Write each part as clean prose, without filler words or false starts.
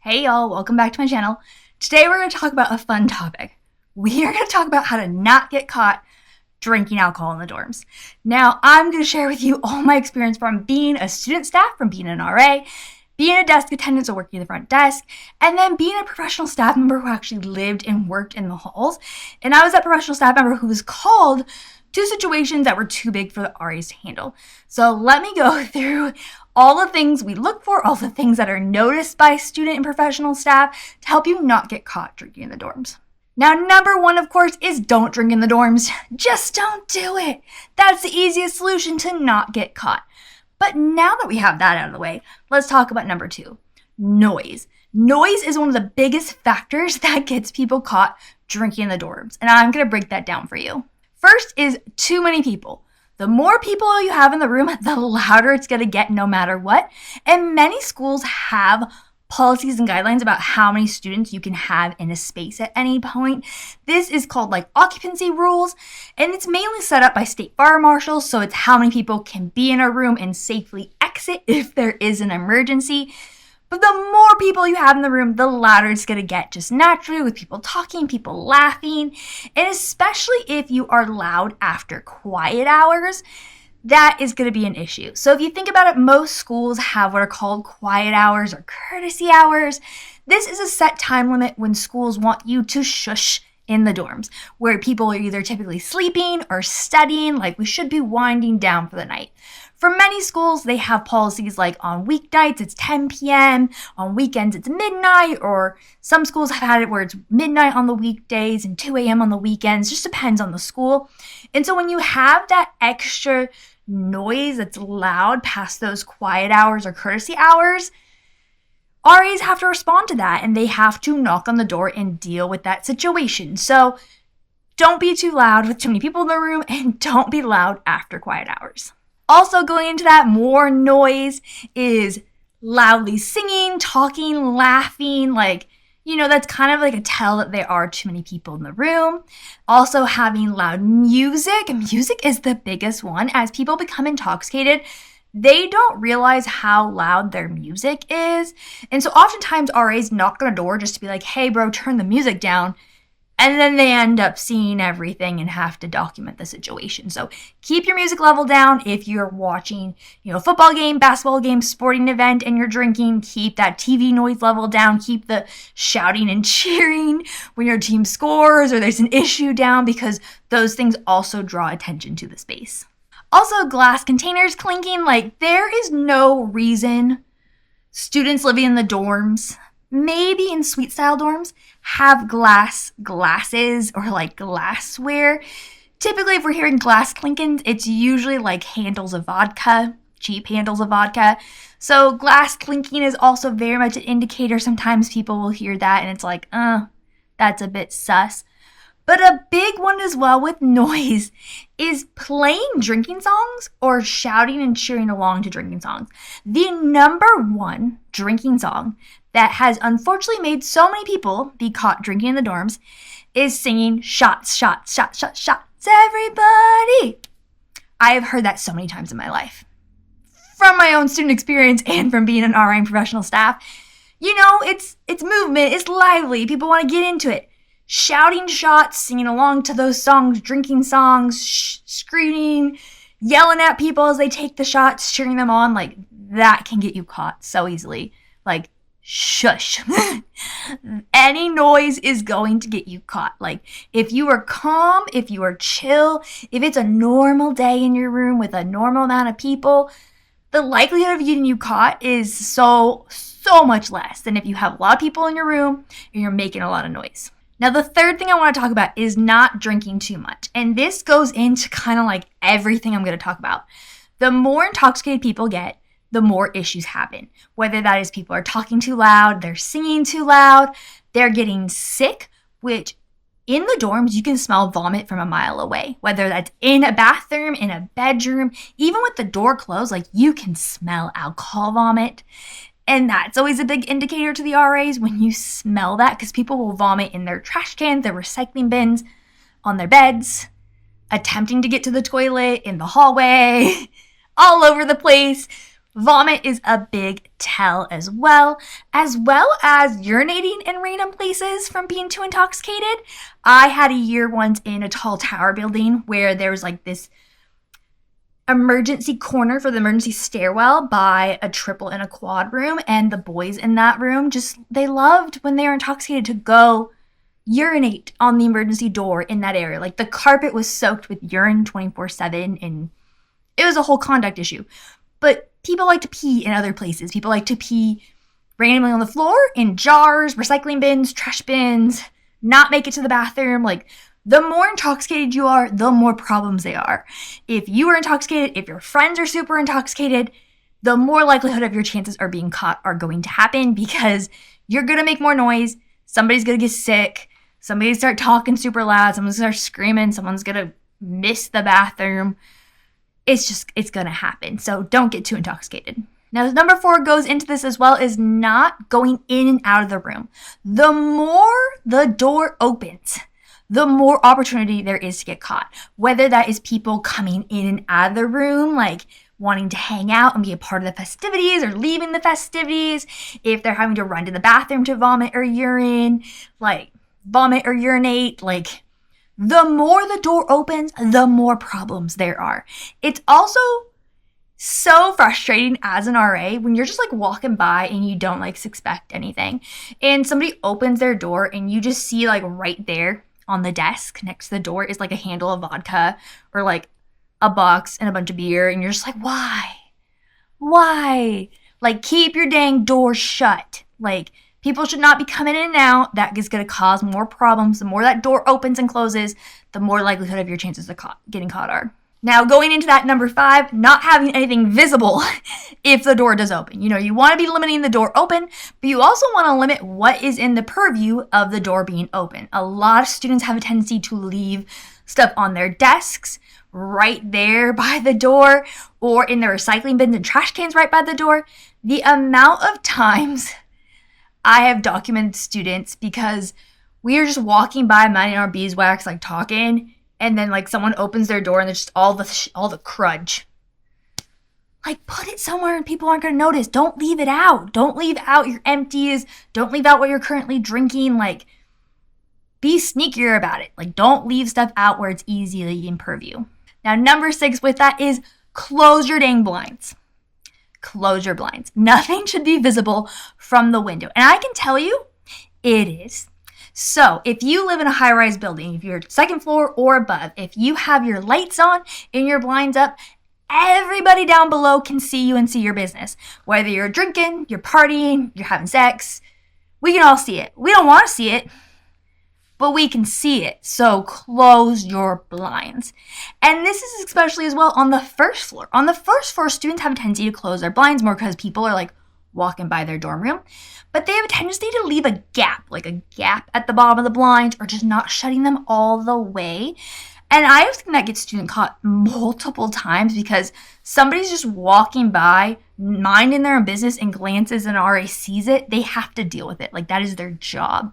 Hey y'all, welcome back to my channel. Today we're going to talk about a fun topic. We are going to talk about how to not get caught drinking alcohol in the dorms. Now, I'm going to share with you all my experience from being a student staff, from being an RA, being a desk attendant, so working the front desk, and then being a professional staff member who actually lived and worked in the halls. And I was that professional staff member who was called to situations that were too big for the RAs to handle. So let me go through all the things we look for, all the things that are noticed by student and professional staff to help you not get caught drinking in the dorms. Now, number one, of course, is don't drink in the dorms. Just don't do it. That's the easiest solution to not get caught. But now that we have that out of the way, let's talk about number two, noise. Noise is one of the biggest factors that gets people caught drinking in the dorms, and I'm going to break that down for you. First is too many people. The more people you have in the room, the louder it's going to get no matter what. And many schools have policies and guidelines about how many students you can have in a space at any point. This is called like occupancy rules, and it's mainly set up by state fire marshals. So it's how many people can be in a room and safely exit if there is an emergency. But the more people you have in the room, the louder it's going to get just naturally, with people talking, people laughing, and especially if you are loud after quiet hours, that is going to be an issue. So if you think about it, most schools have what are called quiet hours or courtesy hours. This is a set time limit when schools want you to shush in the dorms, where people are either typically sleeping or studying, like we should be winding down for the night. For many schools, they have policies like on weeknights, it's 10 p.m., on weekends, it's midnight, or some schools have had it where it's midnight on the weekdays and 2 a.m. on the weekends, just depends on the school. And so when you have that extra noise that's loud past those quiet hours or courtesy hours, RAs have to respond to that, and they have to knock on the door and deal with that situation. So don't be too loud with too many people in the room, and don't be loud after quiet hours. Also going into that, more noise is loudly singing, talking, laughing, that's kind of like a tell that there are too many people in the room. Also having loud music. Music is the biggest one. As people become intoxicated, they don't realize how loud their music is. And so oftentimes RAs knock on a door just to be like, hey bro, turn the music down. And then they end up seeing everything and have to document the situation. So keep your music level down. If you're watching, a football game, basketball game, sporting event, and you're drinking, keep that TV noise level down. Keep the shouting and cheering when your team scores or there's an issue down, because those things also draw attention to the space. Also, glass containers clinking, there is no reason students living in the dorms, maybe in suite style dorms, have glasses or glassware. Typically, if we're hearing glass clinking, it's usually handles of vodka, cheap handles of vodka. So glass clinking is also very much an indicator. Sometimes people will hear that and it's that's a bit sus. But a big one as well with noise is playing drinking songs or shouting and cheering along to drinking songs. The number one drinking song that has unfortunately made so many people be caught drinking in the dorms is singing shots, shots, shots, shots, shots, everybody. I have heard that so many times in my life. From my own student experience and from being an RA and professional staff, it's movement, it's lively, people want to get into it. Shouting shots, singing along to those songs, drinking songs, screaming, yelling at people as they take the shots, cheering them on, that can get you caught so easily. Shush. Any noise is going to get you caught. If you are calm, if you are chill, if it's a normal day in your room with a normal amount of people, the likelihood of getting you caught is so much less than if you have a lot of people in your room and you're making a lot of noise. Now, the third thing I want to talk about is not drinking too much. And this goes into kind of everything I'm going to talk about. The more intoxicated people get, the more issues happen. Whether that is people are talking too loud, they're singing too loud, they're getting sick, which in the dorms, you can smell vomit from a mile away. Whether that's in a bathroom, in a bedroom, even with the door closed, you can smell alcohol vomit. And that's always a big indicator to the RAs when you smell that, because people will vomit in their trash cans, their recycling bins, on their beds, attempting to get to the toilet, in the hallway, all over the place. Vomit is a big tell as well as urinating in random places from being too intoxicated. I had a year once in a tall tower building where there was like this emergency corner for the emergency stairwell by a triple and a quad room, and the boys in that room they loved when they were intoxicated to go urinate on the emergency door in that area. Like the carpet was soaked with urine 24/7, and it was a whole conduct issue. But people like to pee in other places. People like to pee randomly on the floor, in jars, recycling bins, trash bins, not make it to the bathroom. Like, the more intoxicated you are, the more problems they are. If you are intoxicated, if your friends are super intoxicated, the more likelihood of your chances are being caught are going to happen, because you're going to make more noise. Somebody's going to get sick. Somebody's start talking super loud. Someone's going to start screaming. Someone's going to miss the bathroom. It's going to happen. So don't get too intoxicated. Now, number 4 goes into this as well, is not going in and out of the room. The more the door opens, the more opportunity there is to get caught. Whether that is people coming in and out of the room, like wanting to hang out and be a part of the festivities, or leaving the festivities, if they're having to run to the bathroom to vomit or urinate, like, the more the door opens, the more problems there are. It's also so frustrating as an RA when you're just like walking by and you don't like suspect anything, and somebody opens their door and you just see like right there on the desk next to the door is like a handle of vodka or like a box and a bunch of beer, and you're just like, why? Like, keep your dang door shut. Like, people should not be coming in and out. That is going to cause more problems. The more that door opens and closes, the more likelihood of your chances of getting caught are. Now, going into that number 5, not having anything visible if the door does open. You want to be limiting the door open, but you also want to limit what is in the purview of the door being open. A lot of students have a tendency to leave stuff on their desks right there by the door, or in their recycling bins and trash cans right by the door. The amount of times I have documented students, because we are just walking by minding our beeswax, like talking, and then like someone opens their door and there's just all the crudge. Like, put it somewhere and people aren't going to notice. Don't leave it out. Don't leave out your empties. Don't leave out what you're currently drinking. Like, be sneakier about it. Like, don't leave stuff out where it's easily in purview. Now, number 6 with that is close your dang blinds. Close your blinds. Nothing should be visible from the window. And I can tell you, it is. So if you live in a high-rise building, if you're second floor or above, if you have your lights on and your blinds up, everybody down below can see you and see your business. Whether you're drinking, you're partying, you're having sex, we can all see it. We don't want to see it, but we can see it. So close your blinds. And this is especially as well on the first floor. On the first floor, students have a tendency to close their blinds more because people are like walking by their dorm room. But they have a tendency to leave a gap at the bottom of the blinds, or just not shutting them all the way. And I have seen that get student caught multiple times, because somebody's just walking by, minding their own business, and glances and RA sees it. They have to deal with it. Like, that is their job.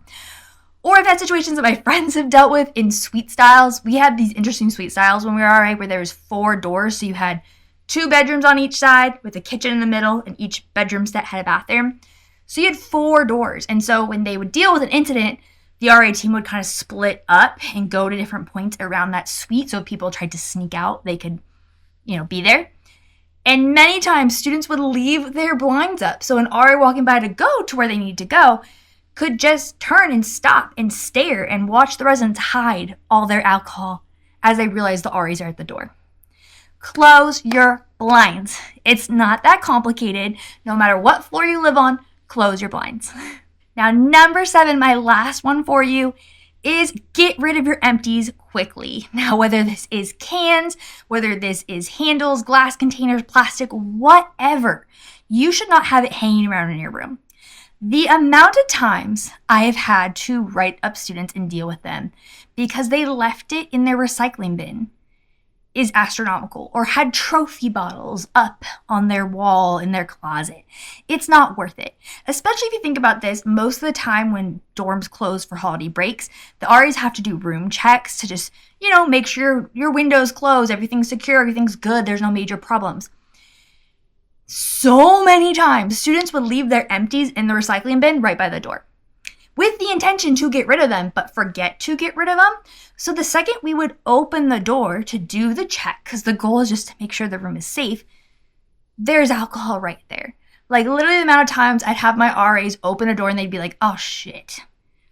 Or I've had situations that my friends have dealt with in suite styles. We had these interesting suite styles when we were RA where there was 4 doors. So you had 2 bedrooms on each side with a kitchen in the middle, and each bedroom set had a bathroom. So you had 4 doors. And so when they would deal with an incident, the RA team would kind of split up and go to different points around that suite. So if people tried to sneak out, they could, be there. And many times students would leave their blinds up. So an RA walking by to go to where they need to go could just turn and stop and stare and watch the residents hide all their alcohol as they realize the RAs are at the door. Close your blinds. It's not that complicated. No matter what floor you live on, close your blinds. Now, number 7, my last one for you, is get rid of your empties quickly. Now, whether this is cans, whether this is handles, glass containers, plastic, whatever, you should not have it hanging around in your room. The amount of times I have had to write up students and deal with them because they left it in their recycling bin is astronomical, or had trophy bottles up on their wall in their closet. It's not worth it. Especially if you think about this, most of the time when dorms close for holiday breaks, the RAs have to do room checks to just, make sure your windows close, everything's secure, everything's good, there's no major problems. So many times, students would leave their empties in the recycling bin right by the door with the intention to get rid of them, but forget to get rid of them. So the second we would open the door to do the check, because the goal is just to make sure the room is safe, there's alcohol right there. Like literally the amount of times I'd have my RAs open a door and they'd be like, oh shit.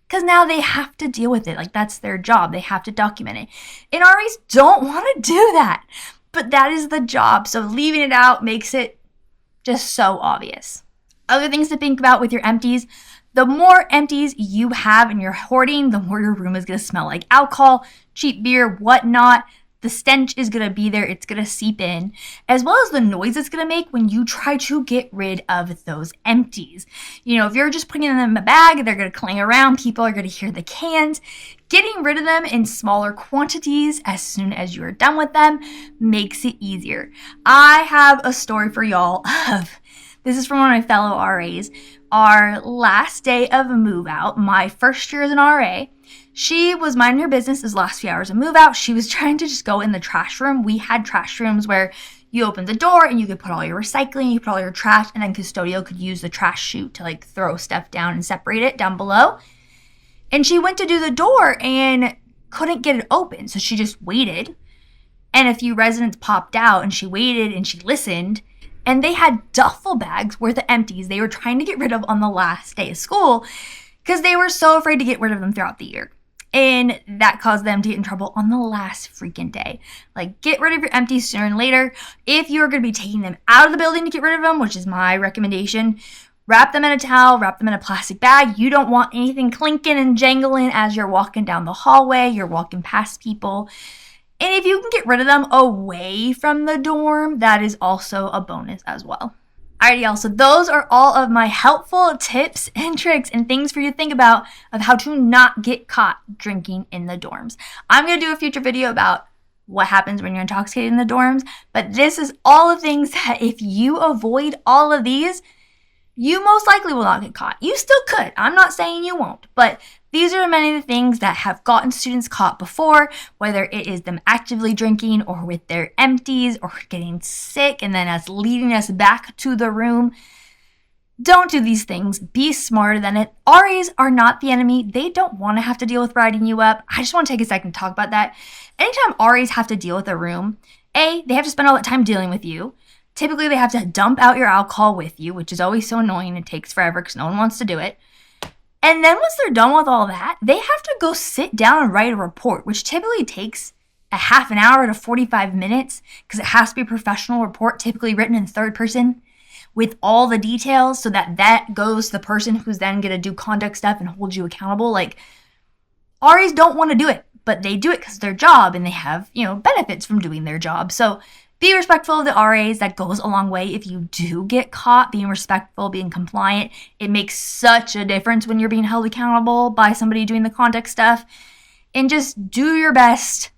Because now they have to deal with it. Like that's their job. They have to document it. And RAs don't want to do that. But that is the job. So leaving it out makes it just so obvious. Other things to think about with your empties. The more empties you have and you're hoarding, the more your room is going to smell like alcohol, cheap beer, whatnot. The stench is going to be there. It's going to seep in, as well as the noise it's going to make when you try to get rid of those empties. You know, if you're just putting them in a bag, they're going to clang around. People are going to hear the cans. Getting rid of them in smaller quantities as soon as you're done with them makes it easier. I have a story for y'all of, this is from one of my fellow RAs, our last day of a move out, my first year as an RA. She was minding her business this last few hours of move out. She was trying to just go in the trash room. We had trash rooms where you open the door and you could put all your recycling, you put all your trash, and then custodial could use the trash chute to like throw stuff down and separate it down below. And she went to do the door and couldn't get it open. So she just waited. And a few residents popped out and she waited and she listened. And they had duffel bags worth of empties they were trying to get rid of on the last day of school because they were so afraid to get rid of them throughout the year. And that caused them to get in trouble on the last freaking day. Like, get rid of your empties sooner than later. If you're going to be taking them out of the building to get rid of them, which is my recommendation, wrap them in a towel, wrap them in a plastic bag. You don't want anything clinking and jangling as you're walking down the hallway, you're walking past people. And if you can get rid of them away from the dorm, that is also a bonus as well. Alrighty, y'all, so those are all of my helpful tips and tricks and things for you to think about of how to not get caught drinking in the dorms. I'm going to do a future video about what happens when you're intoxicated in the dorms, but this is all the things that if you avoid all of these, you most likely will not get caught. You still could. I'm not saying you won't, but these are many of the things that have gotten students caught before, whether it is them actively drinking or with their empties or getting sick and then us leading us back to the room. Don't do these things. Be smarter than it. RAs are not the enemy. They don't want to have to deal with writing you up. I just want to take a second to talk about that. Anytime RAs have to deal with a room, A, they have to spend all that time dealing with you. Typically, they have to dump out your alcohol with you, which is always so annoying. It takes forever because no one wants to do it. And then once they're done with all that, they have to go sit down and write a report, which typically takes a half an hour to 45 minutes because it has to be a professional report, typically written in third person with all the details so that goes to the person who's then going to do conduct stuff and hold you accountable. Like, RAs don't want to do it, but they do it because it's their job and they have, benefits from doing their job. So be respectful of the RAs. That goes a long way. If you do get caught being respectful, being compliant, it makes such a difference when you're being held accountable by somebody doing the conduct stuff. And just do your best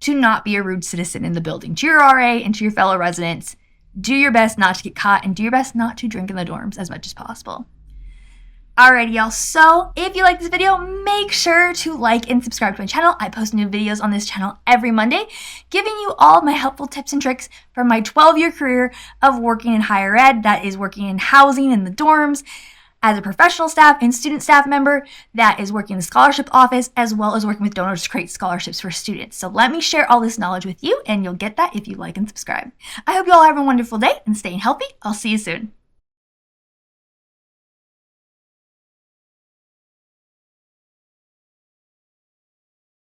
to not be a rude citizen in the building. To your RA and to your fellow residents, do your best not to get caught and do your best not to drink in the dorms as much as possible. Alrighty, y'all. So if you like this video, make sure to like and subscribe to my channel. I post new videos on this channel every Monday, giving you all my helpful tips and tricks from my 12-year career of working in higher ed, that is working in housing in the dorms, as a professional staff and student staff member, that is working in the scholarship office, as well as working with donors to create scholarships for students. So let me share all this knowledge with you, and you'll get that if you like and subscribe. I hope you all have a wonderful day and staying healthy. I'll see you soon.